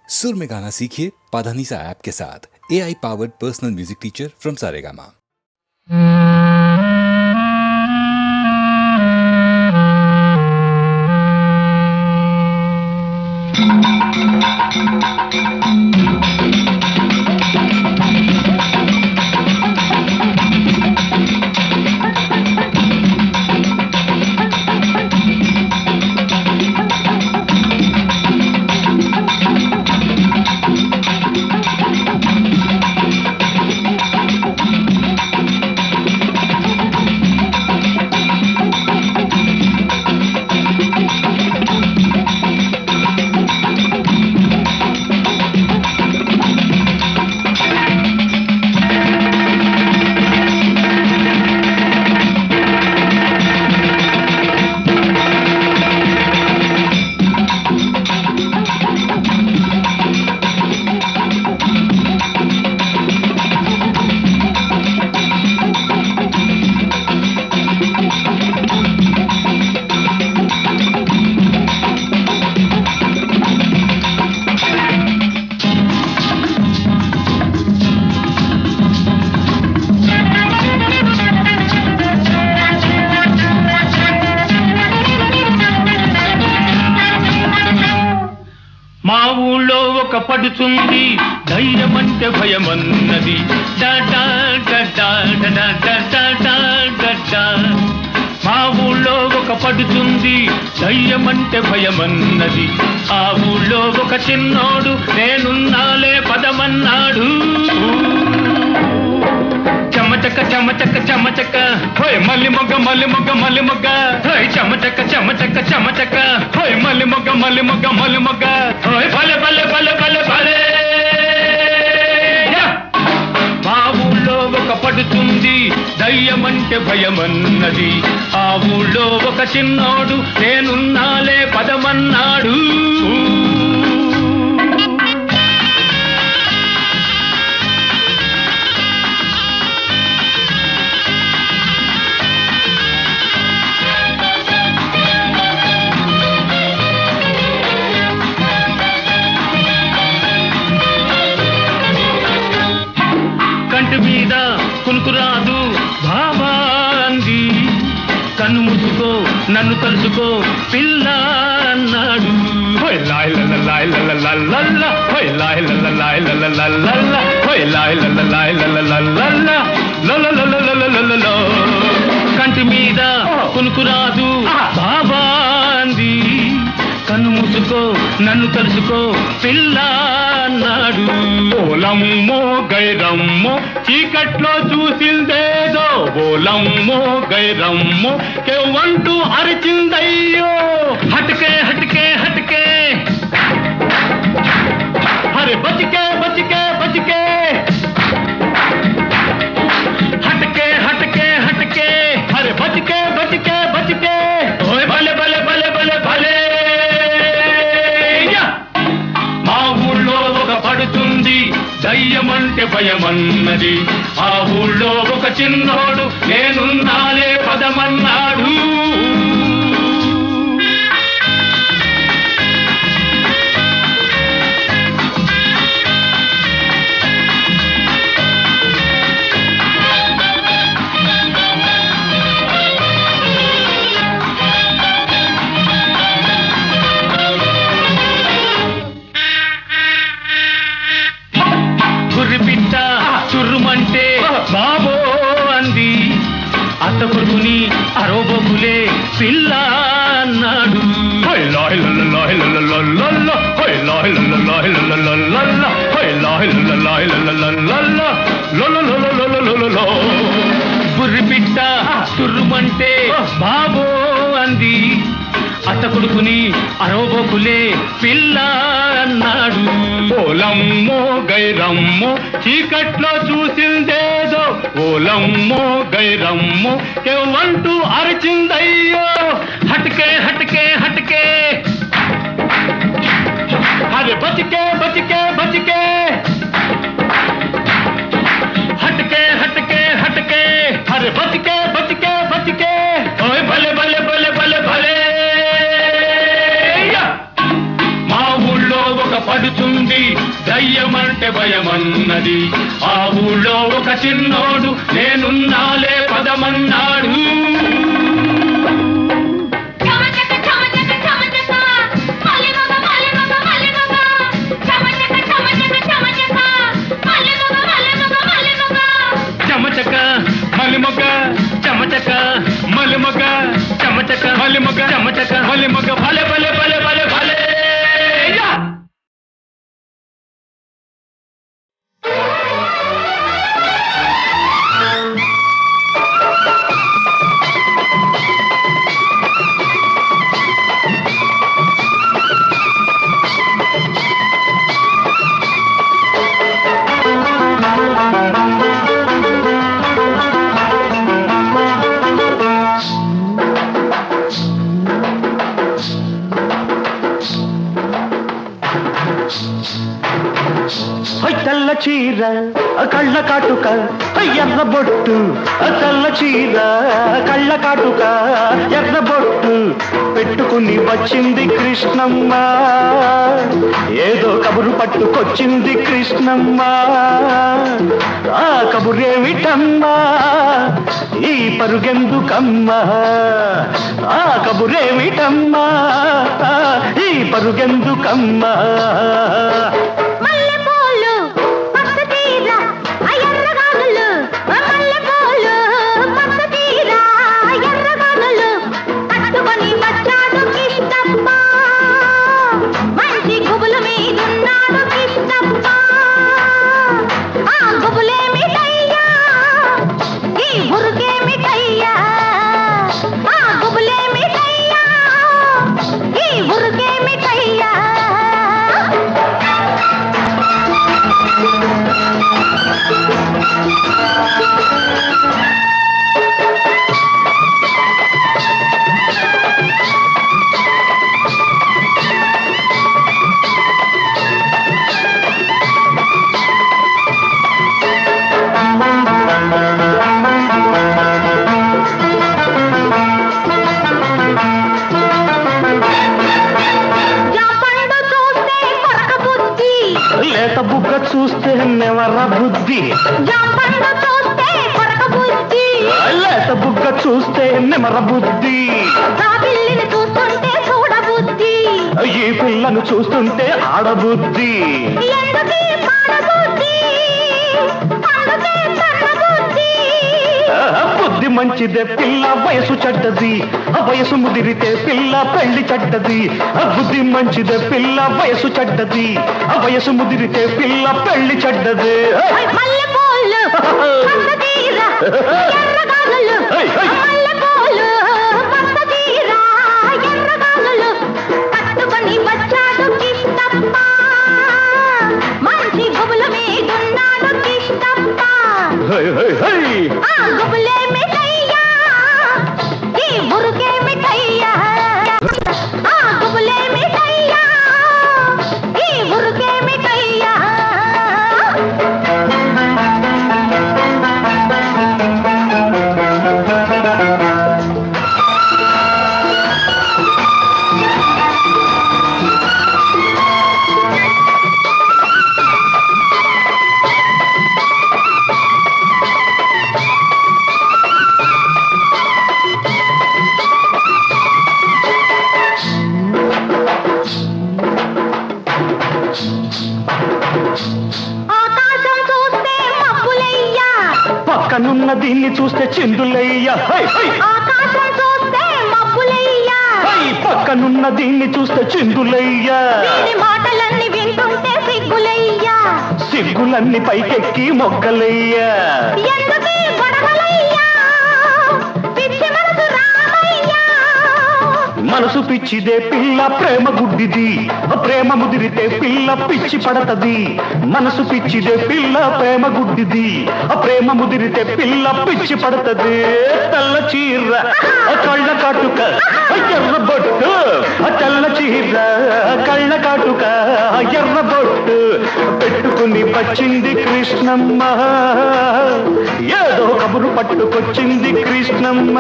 सुर में गाना सीखिए पाधानीसा ऐप के साथ। AI powered personal music teacher from Saregama. మా ఊళ్ళో ఒక పడుతుంది ధైర్యమంటే భయమన్నది డా డా డా డా డా డా డా డా డా. మా ఊళ్ళో ఒక పడుతుంది ధైర్యమంటే భయమన్నది. ఆ ఊళ్ళో ఒక చిన్నోడు నేనున్నాలే పదమన్నాడు. చమచక చమచక చమచక హోయ్ మల్లి మొగ్గ మల్లి మొగ్గ మల్లి మొగ్గ హోయ్ చమచక చమచక చమచక హోయ్ మల్లి మొగ్గ మల్లి మొగ్గ మల్లి మొగ్గ హోయ్ భలే భలే భలే భలే భలే. మా ఊళ్ళో ఒక పడుతుంది దయ్యమంటే భయమన్నది. ఆ ఊళ్ళో ఒక చిన్నోడు నేనున్నాలే పదమన్నాడు. కంటి మీద కునుకు రాదు బాబా అంది. కన్ను మూసుకో నన్ను తలుసుకో పిల్ల అన్నాడు. హోయ్ లాయ్ లల్ల లాయ్ లల్ల లల్ల హోయ్ లాయ్ లల్ల లాయ్ లల్ల లల్ల హోయ్ లాయ్ లల్ల లాయ్ లల్ల లల్ల లల్ల. కంటి మీద కునుకు రాదు బాబా అంది. కన్ను మూసుకో నన్ను తలుసుకో పిల్ల అన్నాడు. ఓలమ్మో గైరమ్మో చీకట్లో చూసిందేదో ఓలమ్మో గైరమ్మో కేవంటూ అరిచిందయ్యో. హటకే హటకే హటకే అరే బచికే బచికే బచికే హటకే హటకే హటకే అరే బచికే బచికే బచికే ఓయ్ భలే భలే భలే భలే భలే. మా ఊళ్ళో ఒక పడుతుంది దయ్యమంటే భయమన్నది. ఆ ఊళ్ళో ఒక చిన్నోడు నేనున్నాలే పదమన్నాడు. గుర్రిపిట్ట చుర్రుమంటే బాబో అంది. అత్త కొడుకుని అరోబోకులే పిల్ల అన్నాడు. హోయ్ లాయ్ లల్ల లాయ్ లల్ల లల్ల హోయ్ లాయ్ లల్ల లాయ్ లల్ల లల్ల హోయ్ లాయ్ లల్ల లాయ్ లల్ల లల్ల. గుర్రిపిట్ట చుర్రుమంటే బాబో అంది. అత్త కొడుకుని అరోబోకులే పిల్ల అన్నాడు. ఓలమ్మో గైరమ్మో చీకట్లో చూసిందేదో ఓలమ్మో గైరమ్మో కేవంటూ అరిచిందయ్యో. హటకే హటకే హటకే అరే బచికే బచికే బచికే హటకే హటకే హటకే అరే బచికే బచికే బచికే ఓయ్ భలే భలే భలే భలే భలే. మా ఊళ్ళో ఒక పడుచు ఉంది దయ్యమంటే భయమన్నది. ఆ ఊళ్ళో ఒక చిన్నోడు నేనున్నాలే పదమన్నాడు. చమచక మలిమొగ చమచక మలిమొగ చమచక మలిమొగ చమచక మలిమొగ భలే భలే భలే భలే భలే. తెల్ల చీర కళ్ళ కాటుక ఎర్ర బొట్టు, తెల్ల చీర కళ్ళ కాటుక ఎర్ర బొట్టు పెట్టుకుని వచ్చింది కృష్ణమ్మ. ఏదో కబురు పట్టుకొచ్చింది కృష్ణమ్మ. ఆ కబురేమిటమ్మా, ఈ పరుగెందుకమ్మా? ఆ కబురేమిటమ్మా, ఈ పరుగెందుకమ్మా? లేత బుగ్గ చూస్తే నెవర బుద్ధి, లేత బుగ్గ చూస్తే నెమర బుద్ధి, ఈ పిల్లను చూస్తుంటే ఆడబుద్ధి. బుద్ధి మంచిదే పిల్ల వయసు చెడ్డది, వయసు ముదిరితే పిల్ల పెళ్లి చెడ్డది. బుద్ధి మంచిదే పిల్ల వయసు చెడ్డది, వయసు ముదిరితే పిల్ల పెళ్లి చెడ్డది. పక్కనున్న దీన్ని చూస్తే చిందులయ్యా, పక్కనున్న దీన్ని చూస్తే చిందులయ్యా. మాటలన్నీ వింటుంటే సిగ్గులయ్యా, సిగ్గులన్నీ పైకెక్కి మొగ్గలయ్యా. మనసు పిచ్చిదే పిల్ల ప్రేమ గుడ్డిది, ప్రేమ ముదిరితే పిల్ల పిచ్చి పడతది. మనసు పిచ్చిదే పిల్ల ప్రేమ గుడ్డిది, ప్రేమ ముదిరితే పిల్ల పిచ్చి పడతది. తెల్ల చీర కళ్ళ కాటుక ఎర్ర బొట్టు, తెల్ల చీర కళ్ళ కాటుక ఎర్ర బొట్టు పెట్టుకుని వచ్చింది కృష్ణమ్మ. ఏదో కబురు పట్టుకొచ్చింది కృష్ణమ్మ.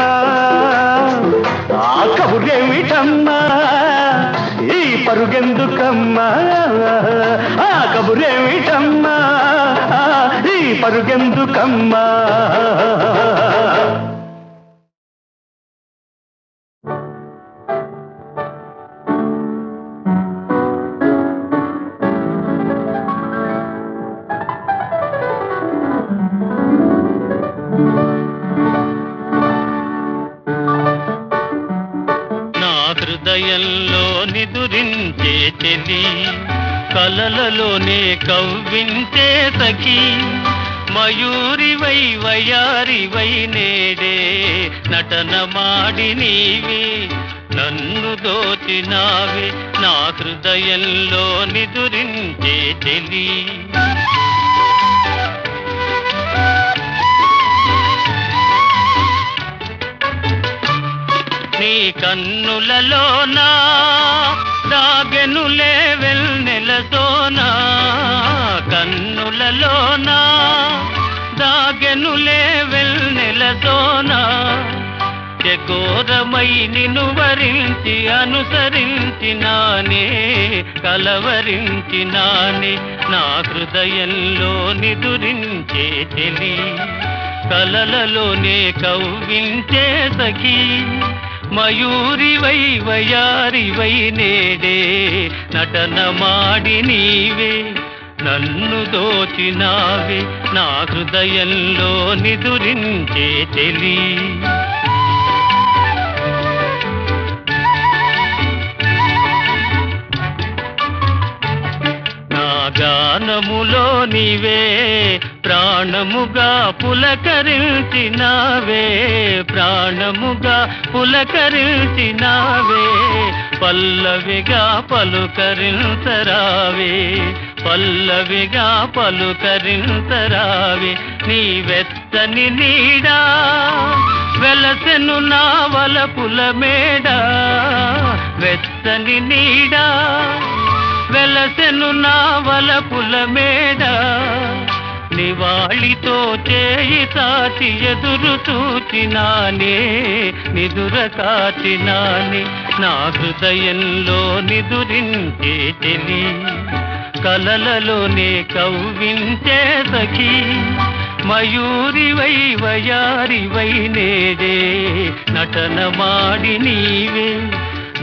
ఆ కబురేమిటమ్మా, ఈ పరుగెందుకమ్మా ఆ కబురేమిటమ్మా ఈ పరుగెందుకమ్మా హృదయంలో నిదురించే చెలి కలలలోనే కవ్వించే సఖి మయూరివై వయారివై నేడే నటన మాడి నీవే నన్ను దోచినావే నా హృదయంలో నిదురించే చెలి నీ కన్నులలోనా దాగెనులే వెన్నెలతోనా కన్నులలోనా దాగెనులే వెన్నెలతోనా చకోరమై నిన్ను వరించి అనుసరించినానే కలవరించినానే నా హృదయంలో నిదురించే చెలి కలలలోనే కవ్వించే సఖీ మయూరివై వయారివై నేడే నటన మాడి నీవే నన్ను దోచినావే నా హృదయంలో నిదురించే చెలి గానములో నీవే ప్రాణముగా పులకరించినావే ప్రాణముగా పులకరించినావే పల్లవిగా పలుకరించరావే పల్లవిగా పలుకరించరావే నీ వెచ్చని నీడా వెలసెను నా వలపుల మేడ వెచ్చని నీడా వెలసెను నా వలపుల మేడ నివాళితో చేయి సాచి ఎదురు చూచినానే నిదుర కాచినానే నా హృదయంలో నిదురించే చెలి కలలలోనే కవ్వించే సఖీ మయూరివై వయారివై నేడే నటన మాడి నీవే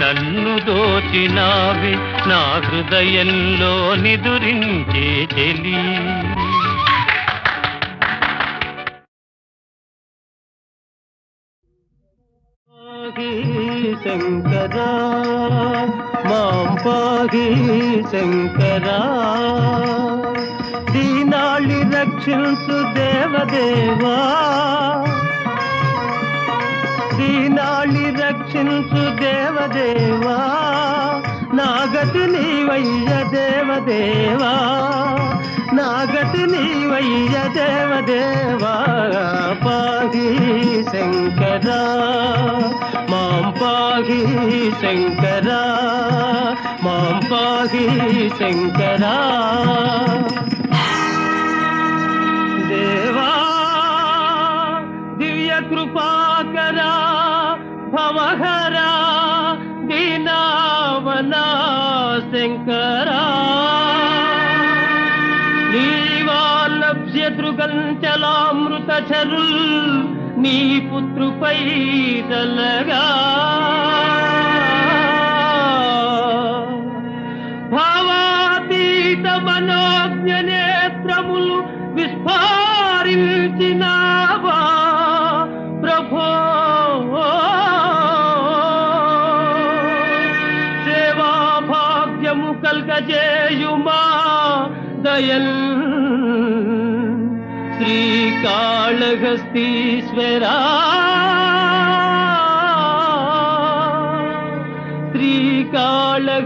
నన్ను దోచినావే నా హృదయంలో నిదురించే చెలి శంకరా మాం పాహి శంకరా దీనాళి రక్షించు దేవదేవా దీనాళి రక్షించు దేవదేవా నాగతి నీవయ్య దేవదేవా నాగతి నీవయ్య దేవదేవా పాహి శంకరా మాం పాహి శంకరా మాం పాహి శంకరా దేవా దివ్య కృపాకరా భవహరా దీనావనా శంకరా నీవాలభ్యతృగంచలామృత చరుల్ నీ పుత్రుపై దలగా భావాతీత మనోజ్ఞ నేత్రములు విస్ఫారించినావా ప్రభో సేవా భాగ్యము కల్గజేయుమా దయల్ శ్రీకాళహస్తీశ్వరా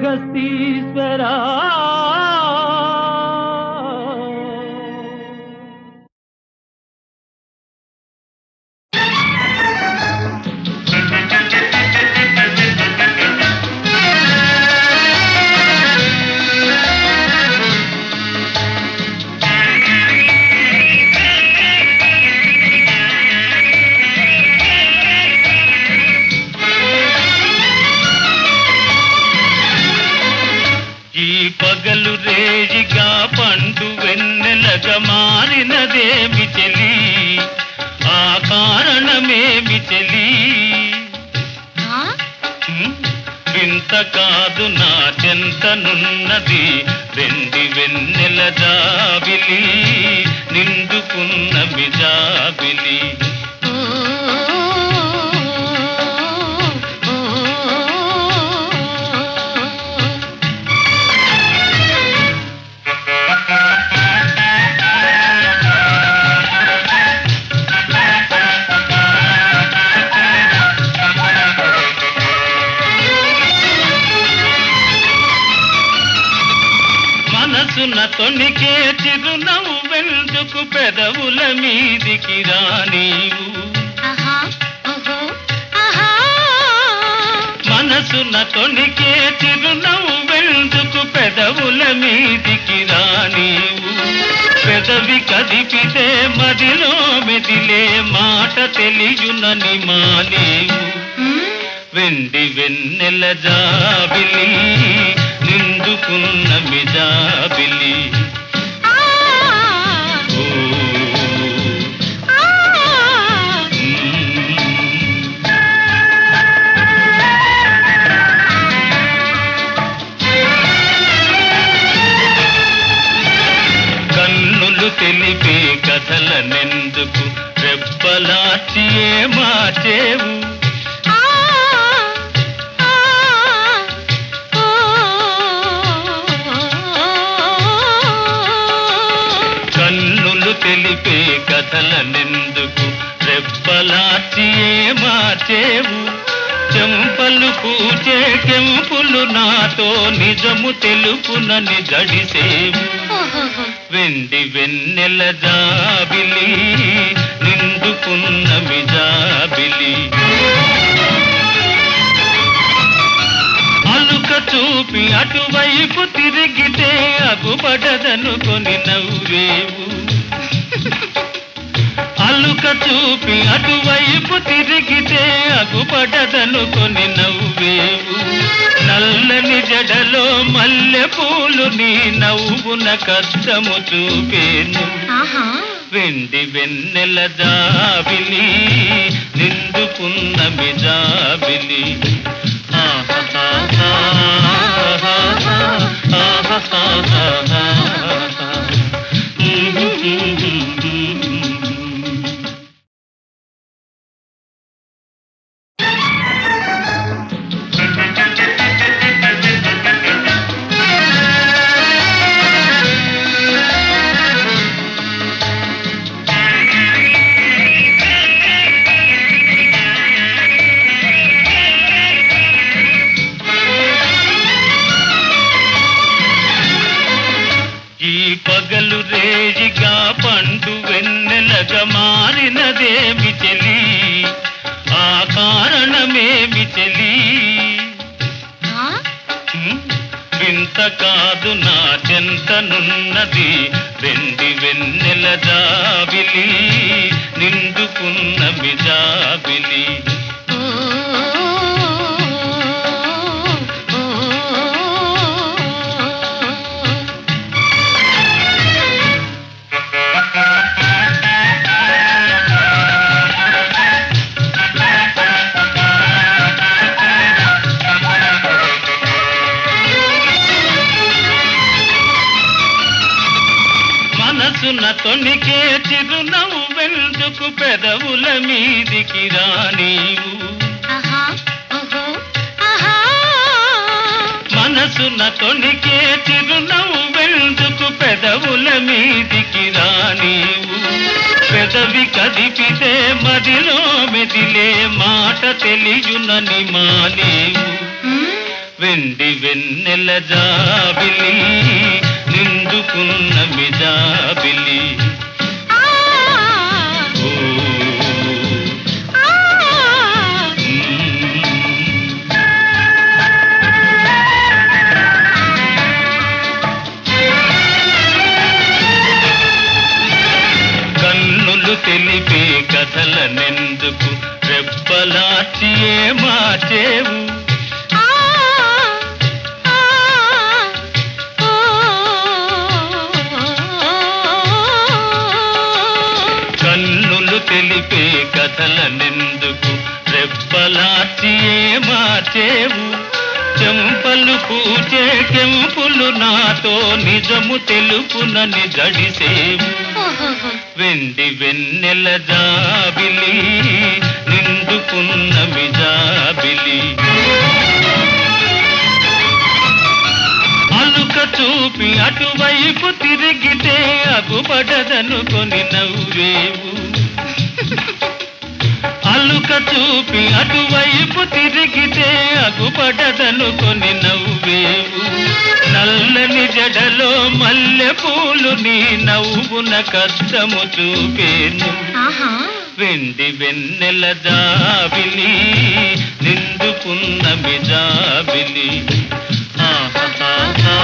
శ్రీకాళహస్తీశ్వరా పండు వెన్నెలగా మారినదేమి చెలి, ఆ కారణమేమి చెలి? వింత కాదు నా చెంతనున్నది వెండి వెన్నెల జాబిలి, నిండుకున్న మిజాబిలి. మనసున తొణికే చిరునవ్వెందుకు పెదవుల మీదికి రానీవు, మనసున తొణికే చిరునవ్వెందుకు పెదవుల మీదికి రానీవు. పెదవి కదిపితే మదిలో మెదిలే మాట తెలియునని మానేవు. వెండి వెన్నెల జాబిలి, నిండుకున్న మిజాబిలి. కన్నులు తెలిపే కథలనెందుకు రెప్పలాచి మార్చేవు. కన్నులు తెలిపే కథలనెందుకు రెప్పలాచి మార్చేవు. చెంపలు పూచే కెంపులు నాతో నిజము తెలుపునని జడిసేవు. వెండి వెన్నెల జాబిలి, నిండుకున్న మిజాబిలి. అలుక చూపి అటువైపు తిరిగితే అగుపడదనుకొని నవ్వేవు. అలుక చూపి అటువైపు తిరిగితే అగుపడదనుకొని నవ్వేవు. నల్లని జడలో మల్లె పూలు నీ నవ్వున కష్టము చూపేను. వెండి వెన్నెల జాబిలి, నిండుకున్న మిజాబిలి. పగలు రేజిగా పండు వెన్నెలగా మారినదేమి చెలి, ఆ కారణమేమి చెలి? వింత కాదు నా చెంతనున్నది వెండి వెన్నెల జాబిలి, నిండుకున్న మిజాబిలి. మనసున తొణికే చిరునవ్వెందుకు పెదవుల మీదికి రానీవు. మనసున తొణికే చిరునవ్వెందుకు పెదవుల మీదికి రానీవు. పెదవి కదిపితే మదిలో మెదిలే మాట తెలియునని మానేవు. వెండి వెన్నెల జాబిలి, నిండుకున్న మిజాబిలి. కన్నులు తెలిపే కథలనెందుకు రెప్పలాచి మార్చేవు. రేపే కథలనెందుకు రెప్పలార్చి మార్చేవు చెంపలు పూచే కెంపులు నాతో నిజము తెలుపునని జడిసేవు వెండి వెన్నెల జాబిలి నిండుకున్న మిజాబిలి అలుక చూపి అటువైపు తిరిగితే అగుపడదనుకొని నవ్వేవు అలుక చూపి అటువైపు తిరిగితే అగుపడదనుకొని నవ్వేవు నల్లని జడలో మల్లె పూలు నీ నవ్వున కష్టము చూపేను వెండి వెన్నెల జాబిలి నిండుకున్న మిజాబిలి ఆహా